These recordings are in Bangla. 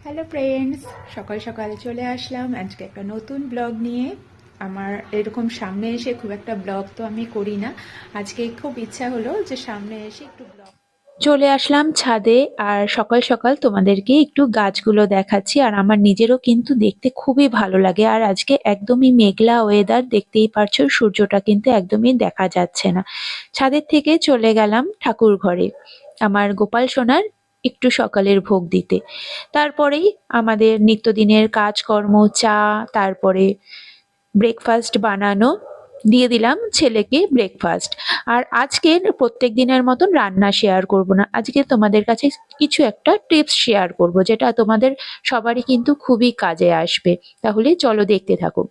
হ্যালো ফ্রেন্ডস, সকাল সকাল চলে আসলাম আজকে একটা নতুন ব্লগ নিয়ে। আমার এরকম সামনে এসে খুব একটা ব্লগ তো আমি করি না। আজকে খুব ইচ্ছা হলো যে সামনে এসে একটু ব্লগ চলে আসলাম ছাদে। আর সকাল সকাল তোমাদেরকে একটু গাছগুলো দেখাচ্ছি। আর আমার নিজেরও কিন্তু দেখতে খুবই ভালো লাগে। আর আজকে একদমই মেঘলা ওয়েদার, দেখতেই পারছো সূর্যটা কিন্তু একদমই দেখা যাচ্ছে না। ছাদের থেকে চলে গেলাম ঠাকুর ঘরে আমার গোপাল সোনার একটু সকালের ভোগ দিতে। তারপরেই আমাদের নিত্যদিনের কাজকর্ম, চা, তারপরে ব্রেকফাস্ট বানানো, দিয়ে দিলাম ছেলেকে ব্রেকফাস্ট। আর আজকের প্রত্যেক দিনের মতন রান্না শেয়ার করব না, আজকে তোমাদের কাছে কিছু একটা টিপস শেয়ার করব যেটা তোমাদের সবারই কিন্তু খুবই কাজে আসবে। তাহলে চলো দেখতে থাকো।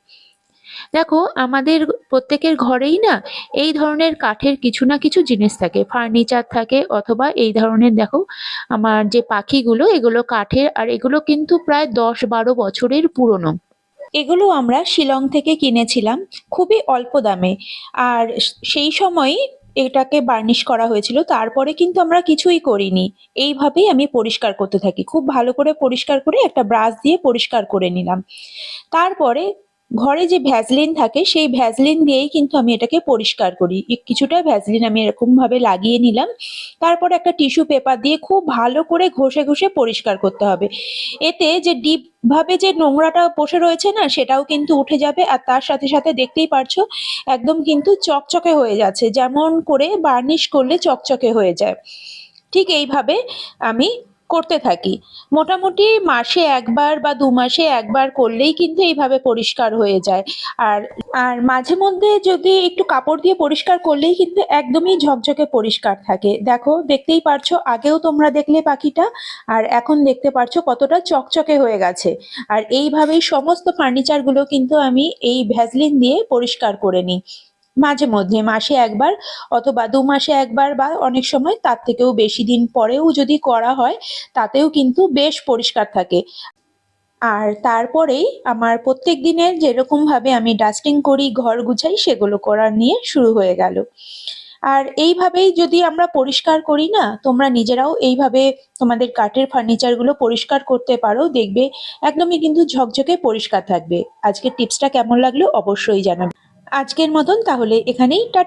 দেখো, আমাদের প্রত্যেকের ঘরেই না এই ধরনের কাঠের কিছু না কিছু জিনিস থাকে, ফার্নিচার থাকে, অথবা এই ধরনের দেখো আমার যে পাখিগুলো, এগুলো কাঠের। আর এগুলো কিন্তু প্রায় 10-12 বছরের পুরনো। এগুলো আমরা শিলং থেকে কিনেছিলাম খুবই অল্প দামে। আর সেই সময়ই এটাকে বার্নিশ করা হয়েছিল। তারপরে কিন্তু আমরা কিছুই করিনি, এইভাবেই আমি পরিষ্কার করতে থাকি। খুব ভালো করে পরিষ্কার করে একটা ব্রাশ দিয়ে পরিষ্কার করে নিলাম। তারপরে ঘরে যে ভ্যাসলিন থাকে সেই ভ্যাসলিন দিয়েই কিন্তু আমি এটাকে পরিষ্কার করি। কিছুটা ভ্যাসলিন আমি এরকম ভাবে লাগিয়ে নিলাম। তারপর একটা টিস্যু পেপার দিয়ে খুব ভালো করে ঘষে ঘষে পরিষ্কার করতে হবে। এতে যে ডিপ ভাবে যে নোংরাটা বসে রয়েছে না, সেটাও কিন্তু উঠে যাবে। আর তার সাথে সাথে দেখতেই পারছো একদম কিন্তু চকচকে হয়ে যাচ্ছে, যেমন করে বার্নিশ করলে চকচকে হয়ে যায়। ঠিক এইভাবে আমি করতে থাকি। মোটামুটি মাসে একবার বা 2 মাসে একবার করলেই কিন্তু এইভাবে পরিষ্কার হয়ে যায়। আর আর মাঝে মধ্যে যদি একটু কাপড় দিয়ে পরিষ্কার করলেই কিন্তু একদমই ঝকঝকে পরিষ্কার থাকে। দেখো, দেখতেই পারছো, আগেও তোমরা দেখলে পাখিটা, আর এখন দেখতে পারছো কতটা চকচকে হয়ে গেছে। আর এইভাবেই সমস্ত ফার্নিচারগুলো কিন্তু আমি এই ভ্যাসলিন দিয়ে পরিষ্কার করে নিই মাঝে মধ্যে, মাসে একবার অথবা 2 মাসে একবার, বা অনেক সময় তার থেকেও বেশি দিন পরেও যদি করা হয় তাতেও কিন্তু বেশ পরিষ্কার থাকে। আর তারপরেই আমার প্রত্যেক দিনের যেরকম ভাবে আমি ডাস্টিং করি, ঘর গুছাই, সেগুলো করার নিয়ে শুরু হয়ে গেল। আর এইভাবেই যদি আমরা পরিষ্কার করি না, তোমরা নিজেরাও এইভাবে তোমাদের কাঠের ফার্নিচারগুলো পরিষ্কার করতে পারো, দেখবে একদমই কিন্তু ঝকঝকে পরিষ্কার থাকবে। আজকের টিপসটা কেমন লাগলো অবশ্যই জানাবে। আজকের মতন তাহলে এখানেই টাটা।